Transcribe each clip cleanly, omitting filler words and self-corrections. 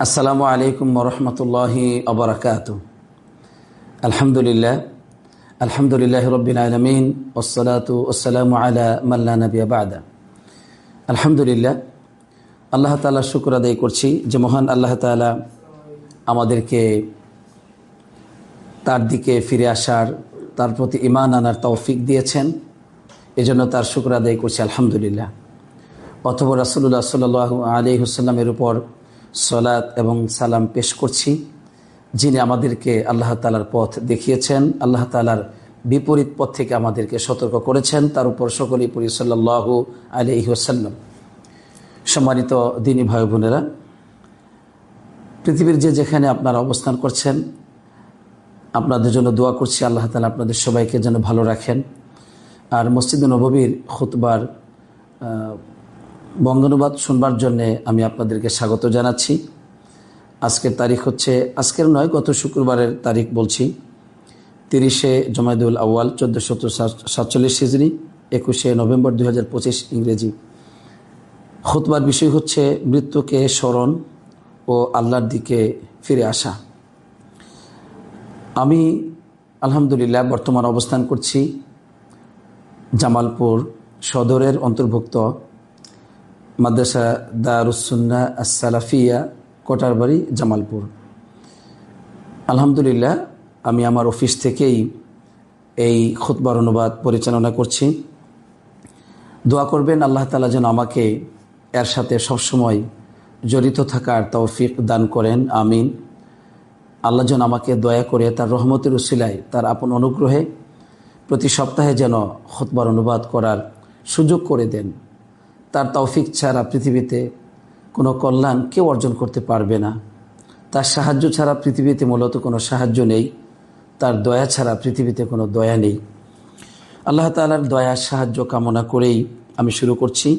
আসসালামু আলাইকুম ওরহমতুল্লাহি ওবরাকাতুহ। আলহামদুলিল্লাহ রব্বিল আলামিন ওয়াসসালাতু ওয়াসসালামু আলা মান লা নাবিয়্যা বা'দা। আলহামদুলিল্লাহ, আল্লাহ তাআলার শুকর আদায় করছি যে মহান আল্লাহ তাআলা আমাদেরকে তার দিকে ফিরে আসার, তার প্রতি ঈমান আনার তৌফিক দিয়েছেন। এজন্য তার শুকর আদায় করছি আলহামদুলিল্লাহ। অথবা রাসূলুল্লাহ সাল্লাল্লাহু আলাইহি ওয়াসাল্লামের উপর সালাত এবং সালাম পেশ করছি, যিনি আমাদেরকে আল্লাহ তাআলার পথ দেখিয়েছেন, আল্লাহ তাআলার বিপরীত পথ থেকে আমাদেরকে সতর্ক করেছেন। তার উপর সকলেই পড়ি সাল্লাল্লাহু আলাইহি ওয়াসাল্লাম। সম্মানিত দিনী ভাই বোনেরা, পৃথিবীর যেখানে আপনারা অবস্থান করছেন, আপনাদের জন্য দোয়া করছি আল্লাহ তাআলা আপনাদের সবাইকে যেন ভালো রাখেন। আর মসজিদে নববীর খুতবার বঙ্গানুবাদ শুনবার জন্যে আমি আপনাদেরকে স্বাগত জানাচ্ছি। আজকের তারিখ হচ্ছে, আজকের নয়, গত শুক্রবারের তারিখ বলছি, 30শে জমাদুল আউয়াল 1447 হিজরি, 21শে নভেম্বর 2025 ইংরেজি। খুতবার বিষয় হচ্ছে মৃত্যুকে স্মরণ ও আল্লাহর দিকে ফিরে আসা। আমি আলহামদুলিল্লাহ বর্তমান অবস্থান করছি জামালপুর সদরের অন্তর্ভুক্ত মাদ্রাসা দারুস সুন্নাহ আস-সালাফিয়া, কোটারবাড়ি, জামালপুর। আলহামদুলিল্লাহ, আমি আমার অফিস থেকেই এই খুতবার অনুবাদ পরিচালনা করছি। দোয়া করবেন আল্লাহ তাআলা যেন আমাকে এর সাথে সবসময় জড়িত থাকার তৌফিক দান করেন, আমিন। আল্লাহ যেন আমাকে দয়া করে তার রহমতের উসিলায়, তার আপন অনুগ্রহে প্রতি সপ্তাহে যেন খুতবার অনুবাদ করার সুযোগ করে দেন। তার তৌফিক ছাড়া পৃথিবীতে কোনো কল্যাণ কেউ অর্জন করতে পারবে না। তার সাহায্য ছাড়া পৃথিবীতে মূলত কোনো সাহায্য নেই। তার দয়া ছাড়া পৃথিবীতে কোনো দয়া নেই। আল্লাহ তাআলার দয়ার সাহায্য কামনা করেই আমি শুরু করছি।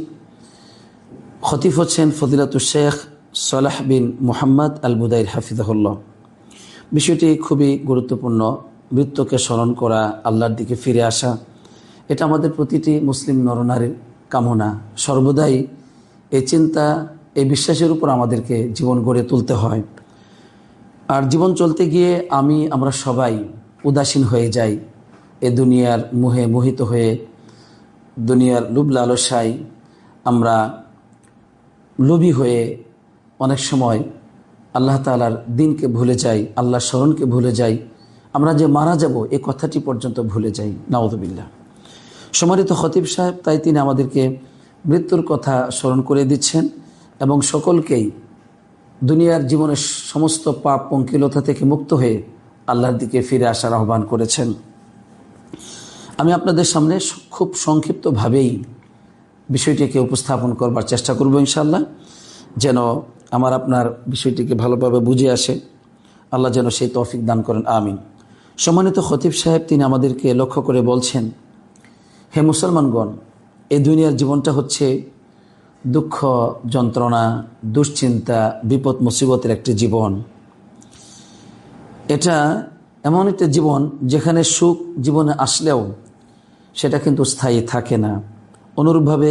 খতিব হচ্ছেন ফজিলাতুশ শেখ সালাহ বিন মুহাম্মদ আল বুদাইর হাফিজাহুল্লাহ। বিষয়টি খুবই গুরুত্বপূর্ণ। মৃত্যুকে স্মরণ করা, আল্লাহর দিকে ফিরে আসা, এটা আমাদের প্রতিটি মুসলিম নরনারীর কামনা। সর্বদাই এই চিন্তা, এই বিশ্বাসের উপর আমাদেরকে জীবন গড়ে তুলতে হয়। আর জীবন চলতে গিয়ে আমরা সবাই উদাসীন হয়ে যাই। এ দুনিয়ার মোহে মোহিত হয়ে, দুনিয়ার লোভ লালসায় আমরা লোভী হয়ে অনেক সময় আল্লাহ তাআলার দিনকে ভুলে যাই, আল্লাহর স্মরণকে ভুলে যাই। আমরা যে মারা যাব এ কথাটি পর্যন্ত ভুলে যাই, নাউযুবিল্লাহ। সম্মানিত খতিব সাহেব, তাই তিনি আমাদেরকে মৃত্যুর কথা স্মরণ করে দিচ্ছেন এবং সকলকেই দুনিয়ার জীবনের সমস্ত পাপ পঙ্কিলতা থেকে মুক্ত হয়ে আল্লাহর দিকে ফিরে আসার আহ্বান করেছেন। আমি আপনাদের সামনে খুব সংক্ষিপ্তভাবেই বিষয়টিকে উপস্থাপন করবার চেষ্টা করব ইনশাআল্লাহ, যেন আপনার বিষয়টিকে ভালোভাবে বুঝে আসে। আল্লাহ যেন সেই তৌফিক দান করেন, আমিন। সম্মানিত খতিব সাহেব, তিনি আমাদেরকে লক্ষ্য করে বলছেন, হে মুসলমানগণ, এই দুনিয়ার জীবনটা হচ্ছে দুঃখ, যন্ত্রণা, দুশ্চিন্তা, বিপদ মুসিবতের একটি জীবন। এটা এমন একটা জীবন যেখানে সুখ জীবনে আসলেও সেটা কিন্তু স্থায়ী থাকে না। অনুরূপভাবে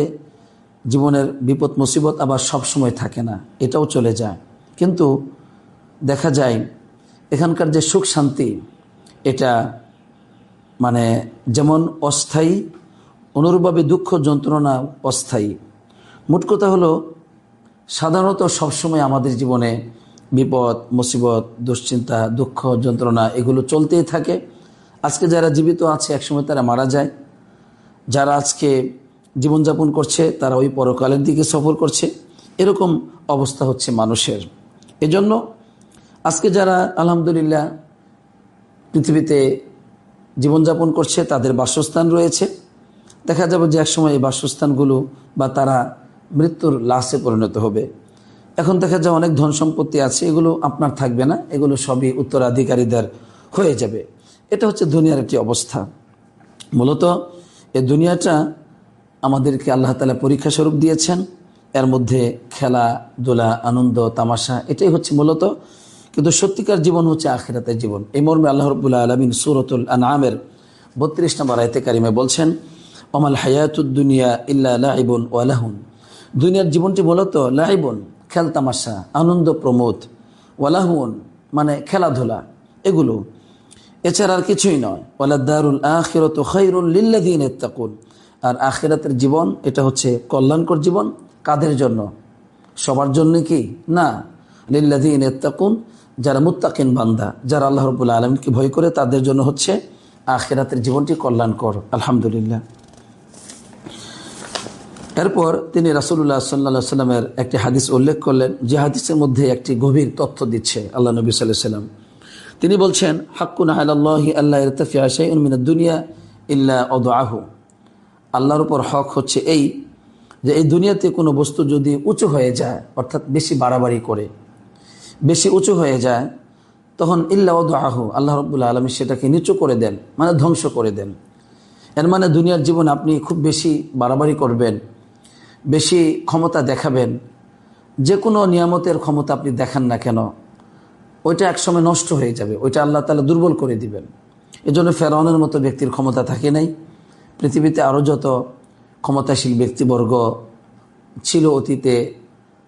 জীবনের বিপদ মুসিবত আবার সব সময় থাকে না, এটাও চলে যায়। কিন্তু দেখা যায় এখানকার যে সুখ শান্তি, এটা যেমন অস্থায়ী, অনুরূপভাবে দুঃখ যন্ত্রণা অস্থায়ী। মোট কথা হলো, সাধারণত সবসময় আমাদের জীবনে বিপদ মুসিবত, দুশ্চিন্তা, দুঃখ যন্ত্রণা এগুলো চলতেই থাকে। আজকে যারা জীবিত আছে একসময় তারা মারা যায়। যারা আজকে জীবনযাপন করছে তারা ওই পরকালের দিকে সফর করছে। এরকম অবস্থা হচ্ছে মানুষের। এজন্য আজকে যারা আলহামদুলিল্লাহ পৃথিবীতে জীবনযাপন করছে, তাদের বাসস্থান রয়েছে। দেখা যাবে যে একসময় এই বাসস্থানগুলো বা তারা মৃত্যুর লাশে পরিণত হবে। এখন দেখা যায় অনেক ধন সম্পত্তি আছে, এগুলো আপনার থাকবে না, এগুলো সবই উত্তরাধিকারীদের হয়ে যাবে। এটা হচ্ছে দুনিয়ার একটি অবস্থা। মূলত এই দুনিয়াটা আমাদেরকে আল্লাহ তাআলা পরীক্ষা স্বরূপ দিয়েছেন। এর মধ্যে খেলাধুলা, আনন্দ, তামাশা, এটাই হচ্ছে মূলত। কিন্তু সত্যিকার জীবন হচ্ছে আখিরাতের জীবন। এই মর্মে আল্লাহ রাব্বুল আলামিন সূরাতুল আনআমের 32 নম্বর আয়াতে কারিমে বলছেন, ওমাল হায়াতুদ দুনিয়া ইল্লা লাইবুন ওয়া লাহুন। দুনিয়ার জীবনটি মূলত লাইবুন, খেলতামাশা, আনন্দ প্রমোদ, ওয়ালাহুন মানে খেলাধুলা, এগুলো, এছাড়া আর কিছুই নয়। ওয়ালাদ-দারুল আখিরাতু খায়রুল লিল্লাযিনা ইয়াত্তাকুন, আর আখিরাতের জীবন এটা হচ্ছে কল্যাণকর জীবন। কাদের জন্য? সবার জন্য কি না, লিল্লাযিনা ইয়াত্তাকুন, যারা মুত্তাকিন বান্দা, যারা আল্লাহ রাব্বুল আলামিনকে ভয় করে, তাদের জন্য হচ্ছে আখিরাতের জীবনটি কল্যাণকর। আলহামদুলিল্লাহ। এরপর তিনি রাসূলুল্লাহ সাল্লাল্লাহু আলাইহি সাল্লামের একটি হাদিস উল্লেখ করলেন, যে হাদিসের মধ্যে একটি গভীর তথ্য দিচ্ছে আল্লাহ নবী সাল্লাল্লাহু আলাইহি সাল্লাম। তিনি বলছেন, হাক্কুন আলাল্লাহি আল্লা ইরতাফিআ শাইউন মিনাদ দুনিয়া ইল্লা আদআহু, আল্লাহর উপর হক হচ্ছে এই যে এই দুনিয়াতে কোনো বস্তু যদি উঁচু হয়ে যায়, অর্থাৎ বেশি বাড়াবাড়ি করে বেশি উঁচু হয়ে যায়, তখন ইল্লা আদআহু, আল্লাহ রাব্বুল আলামিন সেটাকে নিচু করে দেন, মানে ধ্বংস করে দেন। এর মানে দুনিয়ার জীবন আপনি খুব বেশি বাড়াবাড়ি করবেন, বেশি ক্ষমতা দেখাবেন, যে কোনো নিয়ামতের ক্ষমতা আপনি দেখান না কেন, ওইটা একসময় নষ্ট হয়ে যাবে, ওইটা আল্লাহ তাআলা দুর্বল করে দিবেন। এজন্য ফেরাউনের মতো ব্যক্তির ক্ষমতা থাকে নাই। পৃথিবীতে আরও যত ক্ষমতাশীল ব্যক্তিবর্গ ছিল অতীতে,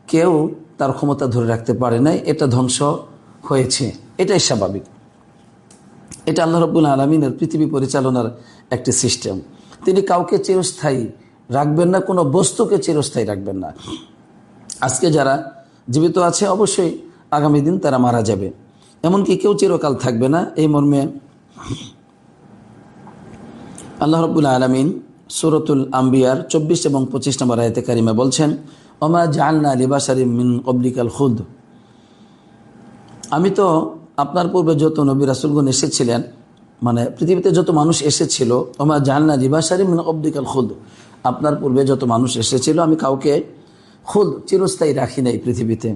কেউ তার ক্ষমতা ধরে রাখতে পারে নাই, এটা ধ্বংস হয়েছে, এটাই স্বাভাবিক। এটা আল্লাহ রাব্বুল আলামিনের পৃথিবী পরিচালনার একটি সিস্টেম। তিনি কাউকে চিরস্থায়ী রাখবেন না, কোনো বস্তুকে চিরস্থায়ী রাখবেন না। আজকে যারা জীবিত আছে অবশ্যই আগামী দিন তারা মারা যাবে, এমনকি কেউ চিরকাল থাকবে না। এই মর্মে আল্লাহ রাব্বুল আলামিন সূরাতুল আম্বিয়ার 24 এবং 25 নম্বর আয়াতে কারিমা বলছেন, ওমা জাআলনা লিবাশারিন মিন ক্বাবলিকাল খুলদ, আমি তো আপনার পূর্বে যত নবী রাসূলগণ এসেছিলেন, মানে পৃথিবীতে যত মানুষ এসেছিল, ওমা জাআলনা লিবাশারিন মিন ক্বাবলিকাল খুলদ, আপনার পূর্বে যত মানুষ এসেছিল আমি কাউকে খুলদ চিরস্থায়ী রাখি নাই পৃথিবীতে।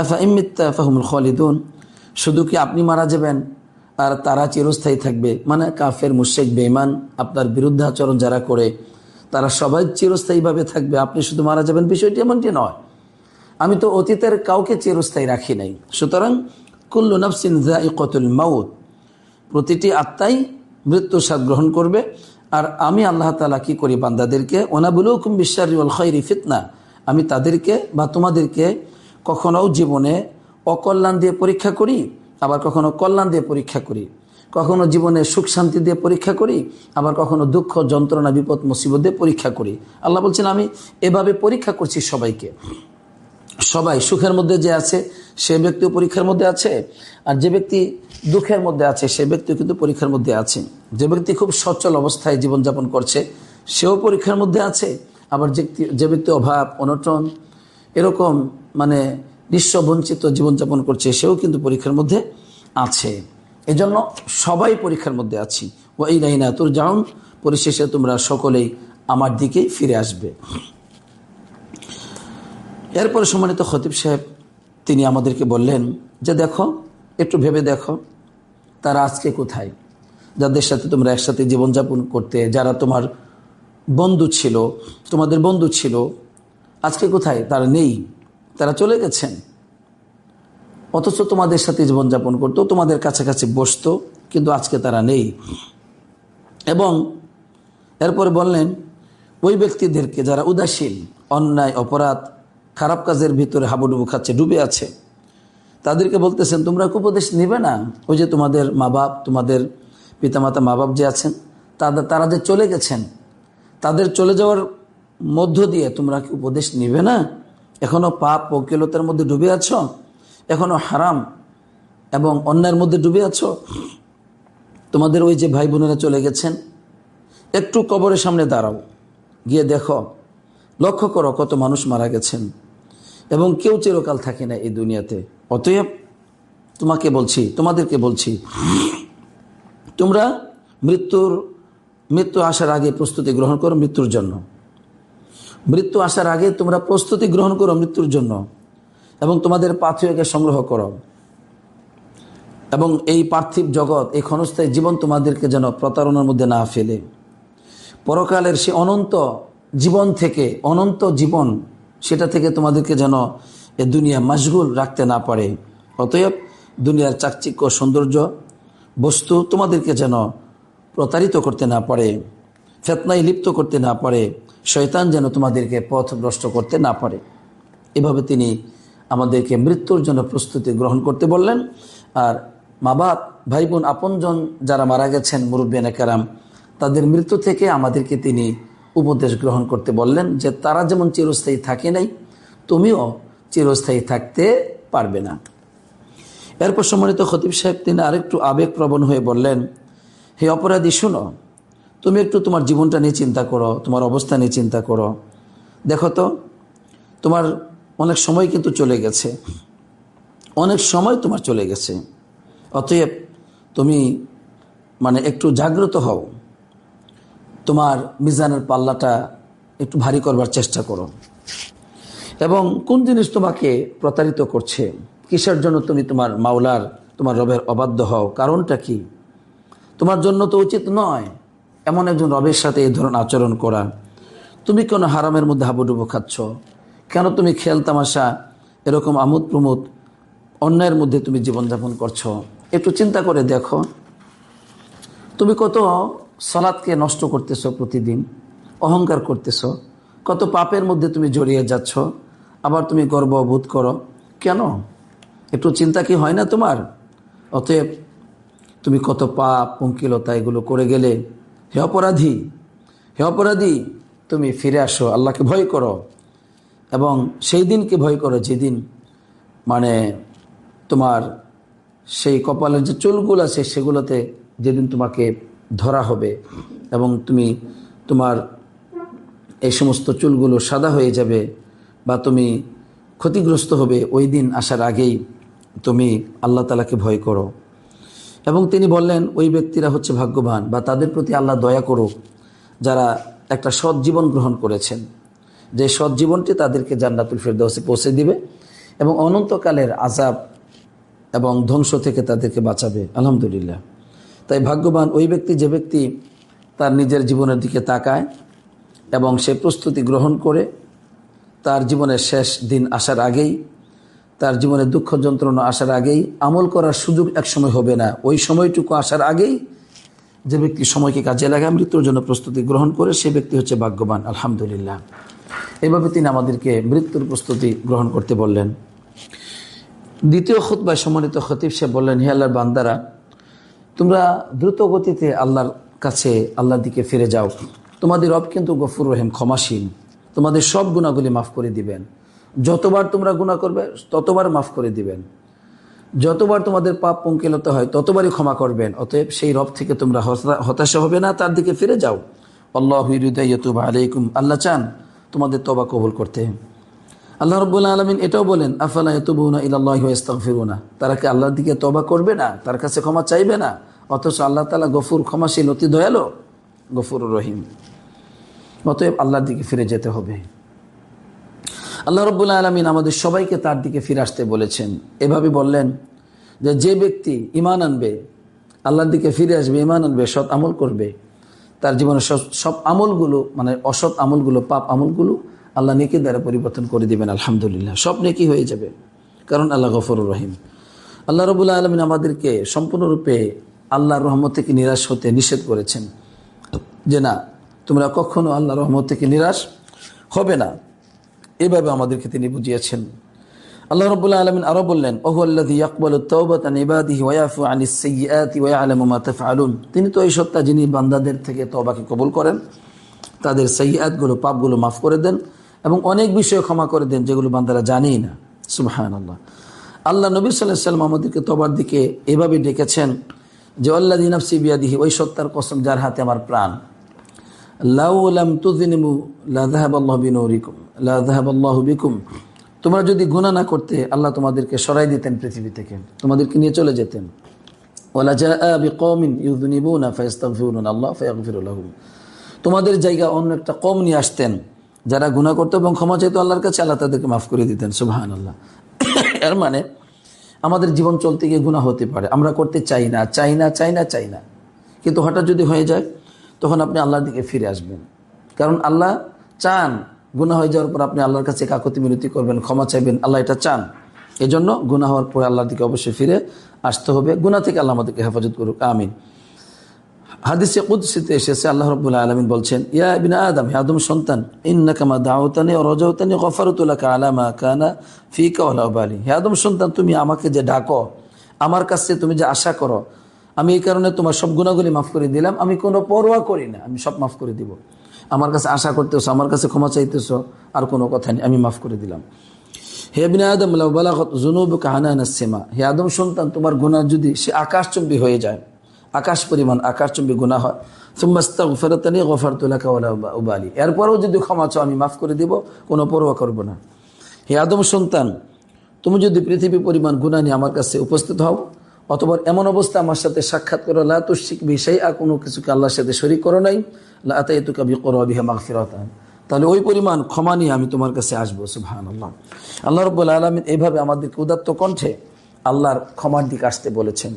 আফা ইমিত্তা ফাহুমুল খালিদুন, শুধু কি আপনি মারা যাবেন আর তারা চিরস্থায়ী থাকবে? মানে কাফের, মুশরিক, বেঈমান, আপনার বিরুদ্ধে আচরণ যারা করে তারা সবাই চিরস্থায়ীভাবে থাকবে, আপনি শুধু মারা যাবেন, বিষয়টি এমনটি নয়। আমি তো অতীতের কাউকে চিরস্থায়ী রাখি নাই। সুতরাং কুল্লু নাফসিন যায়িকাতুল মাউত, প্রতিটি আত্মাই মৃত্যুর স্বাদ গ্রহণ করবে। আর আমি আল্লাহ তাআলা কি করি বান্দাদেরকে, ওয়ানাবলুকুম বিশ-শাররি ওয়াল খায়রি ফিতনা, আমি তাদেরকে বা তোমাদেরকে কখনো জীবনে অকল্যাণ দিয়ে পরীক্ষা করি, আবার কখনো কল্যাণ দিয়ে পরীক্ষা করি, কখনো জীবনে সুখ শান্তি দিয়ে পরীক্ষা করি, আবার কখনো দুঃখ যন্ত্রণা বিপদ মুসিবত দিয়ে পরীক্ষা করি। আল্লাহ বলছেন আমি এভাবে পরীক্ষা করছি সবাইকে। সবাই সুখের মধ্যে যে আছে সে ব্যক্তিও পরীক্ষার মধ্যে আছে, আর যে ব্যক্তি দুঃখের মধ্যে আছে সে ব্যক্তিও কিন্তু পরীক্ষার মধ্যে আছে। যে ব্যক্তি খুব সচ্ছল অবস্থায় জীবনযাপন করছে সেও পরীক্ষার মধ্যে আছে, আবার যে ব্যক্তি অভাব অনটন এরকম মানে নিঃস্ব বঞ্চিত জীবনযাপন করছে সেও কিন্তু পরীক্ষার মধ্যে আছে। এজন্য সবাই পরীক্ষার মধ্যে আছি। ওয়া ইলাইনা তুরজাউন, পরিশেষে তোমরা সকলেই আমার দিকেই ফিরে আসবে। এরপরে সম্মানিত খতিব সাহেব তিনি আমাদেরকে বললেন যে দেখো, একটু ভেবে দেখো তারা আজকে কোথায়, যাদের সাথে তোমরা একসাথে জীবনযাপন করতে, যারা তোমার বন্ধু ছিল, তোমাদের বন্ধু ছিল, আজকে কোথায়? তারা নেই, তারা চলে গেছেন। অথচ তোমাদের সাথে জীবনযাপন করতো, তোমাদের কাছাকাছি বসতো, কিন্তু আজকে তারা নেই। এবং এরপরে বললেন ওই ব্যক্তিদেরকে যারা উদাসীন, অন্যায় অপরাধ খারাপ কাজের ভিতরে হাবুডুবু খাচ্ছে, ডুবে আছে, তাদেরকে বলতেছেন তোমরা উপদেশ নেবে না? ওই যে তোমাদের মা বাপ, তোমাদের পিতামাতা মা বাপ যে আছেন তারা যে চলে গেছেন, তাদের চলে যাওয়ার মধ্য দিয়ে তোমরা কি উপদেশ নিবে না? এখনো পাপ পঙ্কিলতার মধ্যে ডুবে আছো, এখনো হারাম এবং অন্যায়ের মধ্যে ডুবে আছো। তোমাদের ওই যে ভাই বোনেরা চলে গেছেন, একটু কবরের সামনে দাঁড়াও, গিয়ে দেখো, লক্ষ্য করো কত মানুষ মারা গেছেন এবং কেউ চিরকাল থাকে না এই দুনিয়াতে। অতএব তোমাকে বলছি, তোমাদেরকে বলছি, তোমরা মৃত্যু আসার আগে প্রস্তুতি গ্রহণ করো মৃত্যুর জন্য। মৃত্যু আসার আগে তোমরা প্রস্তুতি গ্রহণ করো মৃত্যুর জন্য, এবং তোমাদের পাথেয়কে সংগ্রহ করো, এবং এই পার্থিব জগৎ, এই ক্ষণস্থায়ী জীবন তোমাদেরকে যেন প্রতারণার মধ্যে না ফেলে। পরকালের সে অনন্ত জীবন থেকে, অনন্ত জীবন, সেটা থেকে তোমাদেরকে যেন এ দুনিয়া মাশগুল রাখতে না পারে। অতএব দুনিয়ার চাকচিক্য সৌন্দর্য বস্তু তোমাদেরকে যেন প্রতারিত করতে না পারে, ফিতনায় লিপ্ত করতে না পারে, শয়তান যেন তোমাদেরকে পথভ্রষ্ট করতে না পারে। এভাবে তিনি আমাদেরকে মৃত্যুর জন্য প্রস্তুতি গ্রহণ করতে বললেন। আর মা বাপ, ভাই বোন, আপনজন যারা মারা গেছেন, মুরব্বিয়ানে কেরাম, তাদের মৃত্যু থেকে আমাদেরকে তিনি উপদেশ গ্রহণ করতে বললেন যে তারা যেমন চিরস্থায়ী থাকে নাই, তুমিও চিরস্থায়ী থাকতে পারবে না। এরপর সম্মানিত খতিব সাহেব তিনি আরেকটু আবেগপ্রবণ হয়ে বললেন, হে অপরাধী, শোনো, তুমি একটু তোমার জীবনটা নিয়ে চিন্তা করো, তোমার অবস্থা নিয়ে চিন্তা করো। দেখো তো, তোমার অনেক সময় কিন্তু চলে গেছে, অনেক সময় তোমার চলে গেছে। অতএব তুমি একটু জাগ্রত হও, তোমার মিজানের পাল্লাটা একটু ভারী করবার চেষ্টা করো। এবং কোন জিনিস তোমাকে প্রতারিত করছে, কিসের জন্য তুমি তোমার মাওলার, তোমার রবের অবাধ্য হও, কারণটা কি? তোমার জন্য তো উচিত নয় এমন একজন রবের সাথে এই ধরনের আচরণ করা। তুমি কেন হারামের মধ্যে হাবুডুবু খাচ্ছ? কেন তুমি খেল তামাশা, এরকম আমোদ প্রমোদ, অন্যায়ের মধ্যে তুমি জীবনযাপন করছো? একটু চিন্তা করে দেখো, তুমি কত সালাতকে নষ্ট করতেছো, প্রতিদিন অহংকার করতেছো, কত পাপের মধ্যে তুমি জড়িয়ে যাচ্ছ, আবার তুমি গর্ববোধ করো কেন? একটু চিন্তা কি হয় না তোমার? অতএব তুমি কত পাপ, পঙ্কিলতা এগুলো করে গেলে। হে অপরাধী, হে অপরাধী, তুমি ফিরে আসো, আল্লাহকে ভয় করো এবং সেই দিনকে ভয় করো যেদিন তোমার সেই কপালের যে চুলগুলো আছে সেগুলোতে যেদিন তোমাকে ধরা হবে এবং তোমার এই সমস্ত চুলগুলো সাদা হয়ে যাবে বা তুমি ক্ষতিগ্রস্ত হবে, ওই দিন আসার আগেই তুমি আল্লাহ তাআলাকে ভয় করো। এবং তিনি বললেন, ওই ব্যক্তিরা হচ্ছে ভাগ্যবান বা তাদের প্রতি আল্লাহ দয়া করুক যারা একটা সৎ জীবন গ্রহণ করেছেন, যে সৎ জীবনটি তাদেরকে জান্নাতুল ফেরদাউসে পৌঁছে দিবে এবং অনন্তকালের আযাব এবং ধ্বংস থেকে তাদেরকে বাঁচাবে। আলহামদুলিল্লাহ। তাই ভাগ্যবান ওই ব্যক্তি, যে ব্যক্তি তার নিজের জীবনের দিকে তাকায় এবং সে প্রস্তুতি গ্রহণ করে তার জীবনের শেষ দিন আসার আগেই, তার জীবনে দুঃখ যন্ত্রণা আসার আগেই, আমল করার সুযোগ একসময় হবে না, ওই সময়টুকু আসার আগেই যে ব্যক্তি সময়কে কাজে লাগায় মৃত্যুর জন্য প্রস্তুতি গ্রহণ করে, সে ব্যক্তি হচ্ছে ভাগ্যবান। আলহামদুলিল্লাহ। এভাবে তিনি আমাদেরকে মৃত্যুর প্রস্তুতি গ্রহণ করতে বললেন। দ্বিতীয় খুতবায় সম্মানিত খতিব সাহেব বললেন, হে আল্লাহর বান্দারা, তোমরা দ্রুত গতিতে আল্লাহর কাছে, আল্লাহর দিকে ফিরে যাও। তোমাদের রব কিন্তু গফুর রহিম, ক্ষমাশীল, তোমাদের সব গুনাহগুলি মাফ করে দিবেন। যতবার তোমরা গুনাহ করবে ততবার মাফ করে দিবেন, যতবার তোমাদের পাপ পঙ্কিলতা হয় ততবারই ক্ষমা করবেন। অতএব সেই রব থেকে তোমরা হতাশা হবে না, তার দিকে ফিরে যাও। আল্লাহু ইউরিদু ইয়াতুবা আলাইকুম, আল্লাহ চান তোমাদের তওবা কবুল করতে। আল্লাহ রাব্বুল আলামিন এটাও বলেন, আফালা ইয়াতুবুনা ইলাল্লাহি ওয়া ইস্তাগফিরুনা, তারা কি আল্লাহর দিকে তওবা করবে না, তার কাছে ক্ষমা চাইবে না? অথচ আল্লাহ তাআলা গফুর, ক্ষমাশীল, অতি দয়ালু, গফুরুর রহিম। অতএব আল্লাহর দিকে ফিরে যেতে হবে। আল্লাহ রাব্বুল আলামিন আমাদের সবাইকে তার দিকে ফিরে আসতে বলেছেন। এভাবে বললেন যে ব্যক্তি ঈমান আনবে, আল্লাহর দিকে ফিরে আসবে, ঈমান আনবে, সৎ আমল করবে, তার জীবনের সব আমলগুলো, অসৎ আমলগুলো, পাপ আমলগুলো আল্লাহ নেকি দ্বারা পরিবর্তন করে দিবেন। আলহামদুলিল্লাহ, সব নেকি হয়ে যাবে, কারণ আল্লাহ গফুরুর রহিম। আল্লাহ রাব্বুল আলামিন আমাদেরকে সম্পূর্ণরূপে আল্লাহর রহমত থেকে নিরাশ হতে নিষেধ করেছেন, যে না, তোমরা কখনো আল্লাহর রহমত থেকে নিরাশ হবে না। এভাবে আমাদেরকে তিনি বুঝিয়েছেন। আল্লাহ রাব্বুল আলামিন আরো বললেন, ওহুয়াল্লাযী ইয়াকবালুত তাওবাতা আন ইবাদিহি ওয়া ইয়াফু আনিস সাইয়্যাতি ওয়া ইয়ালামু মা তাফআলুন, তিনি তো এই সত্তা যিনি বান্দাদের থেকে তওবাকে কবুল করেন, তাদের সাইয়্যাতগুলো, পাপগুলো মাফ করে দেন এবং অনেক বিষয় ক্ষমা করে দেন যেগুলো বান্দারা জানেই না। সুবহানাল্লাহ। আল্লাহ নবী সাল্লাল্লাহু আলাইহি ওয়াসাল্লাম আমাদেরকে তওবার দিকে এভাবে ডেকেছেন যে, আল্লাযী নাফসি বিয়াদিহি, ওই সত্তার কসম যার হাতে আমার প্রাণ, লাউ লাম তুযনিবু লা যাহাবাল্লাহু বিনুরিকুম লা যাহাবাল্লাহু বিকুম, তোমরা যদি গুনাহ না করতে আল্লাহ তোমাদেরকে সরাই দিতেন পৃথিবী থেকে, তোমাদেরকে নিয়ে চলে যেতেন। ওয়ালা জাআ বিকওমিন ইউযনিবুনা ফায়াস্তাগফিরুনা আল্লাহ ফায়াগফিরু লাহুম, তোমাদের জায়গা অন্য একটা কওম নিয়ে আসতেন যারা গুনাহ করত এবং ক্ষমা চাইতো আল্লাহর কাছে, আল্লাহ তাদেরকে মাফ করে দিতেন। সুবহানাল্লাহ। এর মানে আমাদের জীবন চলতে গিয়ে গুনাহ হতে পারে, আমরা করতে চাই না, কিন্তু হঠাৎ যদি হয়ে যায় তখন আপনি আল্লাহর দিকে ফিরে আসবেন, কারণ আল্লাহ চান গুনাহ হয়ে যাওয়ার পর আপনি আল্লাহর কাছে কাকুতি মিনতি করবেন, ক্ষমা চাইবেন, আল্লাহ এটা চান। এজন্য গুনাহ হওয়ার পরে আল্লাহর দিকে অবশ্যই ফিরে আসতে হবে। গুনাহ থেকে আল্লাহ আমাদেরকে হেফাজত করুক, আমিন। হাদিসে কুদসিতে এসেছে আল্লাহ রাব্বুল আলামিন বলছেন, ইয়া ইবনে আদম, হে আদম সন্তান, ইন্নাকা মা দাউতানি ওয়া রাজাউতানি গফারতু লাকা আলা মা কানা ফিকা ওয়া লা উবালি। হে আদম সন্তান, তুমি আমাকে যে ডাকো, আমার কাছে তুমি যে আশা করো, আমি এই কারণে তোমার সব গুনাহগুলি মাফ করে দিলাম, আমি কোনো পরোয়া করি না, আমি সব মাফ করে দিব। আমার কাছে আশা করতেছো, আমার কাছে ক্ষমা চাইতেছো, আর কোনো কথা নেই, আমি মাফ করে দিলাম। হে ইবনে আদম লাউ বালাগাত যুনুবুকা আনানাস সামা, হে আদম সন্তান, তোমার গুনাহ যদি সে আকাশচুম্বী হয়ে যায়, আকাশ পরিমাণ আকাশচুম্বী গুনাহ হয়, সুম্মা আস্তাগফিরতানি গফারতু লাকা ওয়া লা উবালি, এরপরও যদি ক্ষমা চাও আমি মাফ করে দিব, কোনো পরোয়া করব না। হে আদম সন্তান, তুমি যদি পৃথিবী পরিমাণ গুনাহ নিয়ে আমার কাছে উপস্থিত হও, অথবা এমন অবস্থা আমার সাথে সাক্ষাৎ করো, লা তুশরিক বি শাইআ, কোনো কিছুকে আল্লাহর সাথে শরীক করো নাই, লা আতাইতুকা বিকুরবিহা মাগফিরাতান, তাহলে ওই পরিমাণ ক্ষমা নিয়ে আমি তোমার কাছে আসবো। সুবহানাল্লাহ। আল্লাহ রাব্বুল আলামিন এইভাবে আমাদেরকে উদাত্ত কণ্ঠে আল্লাহর ক্ষমার দিকে আসতে বলেছেন।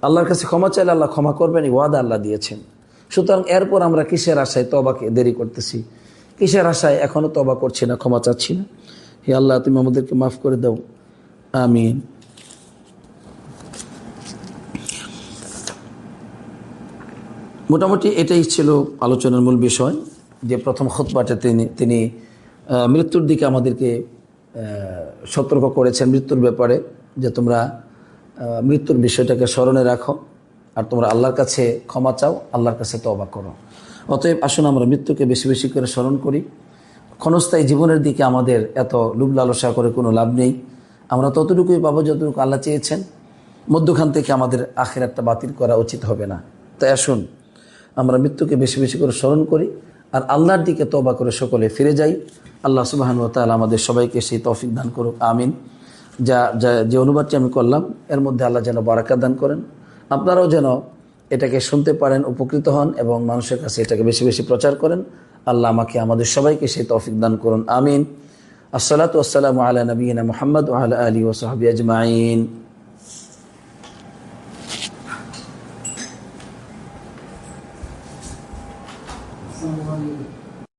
আল্লাহর কাছে ক্ষমা চাইলে আল্লাহ ক্ষমা করবেন, এই ওয়াদা আল্লাহ দিয়েছেন। সুতরাং এরপর আমরা কিসের আশায় তওবাকে দেরি করতেছি, কিসের আশায় এখনো তওবা করছি না, ক্ষমা চাচ্ছি না? হে আল্লাহ, তুমি আমাদেরকে মাফ করে দাও, আমিন। মোটামুটি এটাই ছিল আলোচনার মূল বিষয়, যে প্রথম খুতবাতে তিনি মৃত্যুর দিকে আমাদেরকে সতর্ক করেছেন, মৃত্যুর ব্যাপারে, যে তোমরা মৃত্যুর বিষয়টাকে স্মরণে রাখো, আর তোমরা আল্লাহর কাছে ক্ষমা চাও, আল্লাহর কাছে তওবা করো। অতএব আসুন আমরা মৃত্যুকে বেশি বেশি করে স্মরণ করি। ক্ষণস্থায়ী জীবনের দিকে আমাদের এত লুভ লালসা করে কোনো লাভ নেই। আমরা ততটুকুই পাবো যতটুকু আল্লাহ চেয়েছেন, মধ্যখান থেকে আমাদের আখিরাতটা বাতিল করা উচিত হবে না। তাই আসুন আমরা মৃত্যুকে বেশি বেশি করে স্মরণ করি, আর আল্লাহর দিকে তওবা করে সকলে ফিরে যাই। আল্লাহ সুবহানাহু ওয়া তাআলা আমাদের সবাইকে সেই তৌফিক দান করুক, আমিন। যে অনুবাদটি আমি করলাম, এর মধ্যে আল্লাহ যেন বারাকাত দান করেন, আপনারাও যেন এটাকে শুনতে পারেন, উপকৃত হন, এবং মানুষের কাছে এটাকে বেশি বেশি প্রচার করেন। আল্লাহ আমাকে আমাদের সবাইকে সেই তৌফিক দান করুন, আমিন। আসসালাতু ওয়াসসালামু আলা নবিয়িনা মুহাম্মদ ওয়া আলা আলিহি ওয়া সাহবিহি আজমাইন।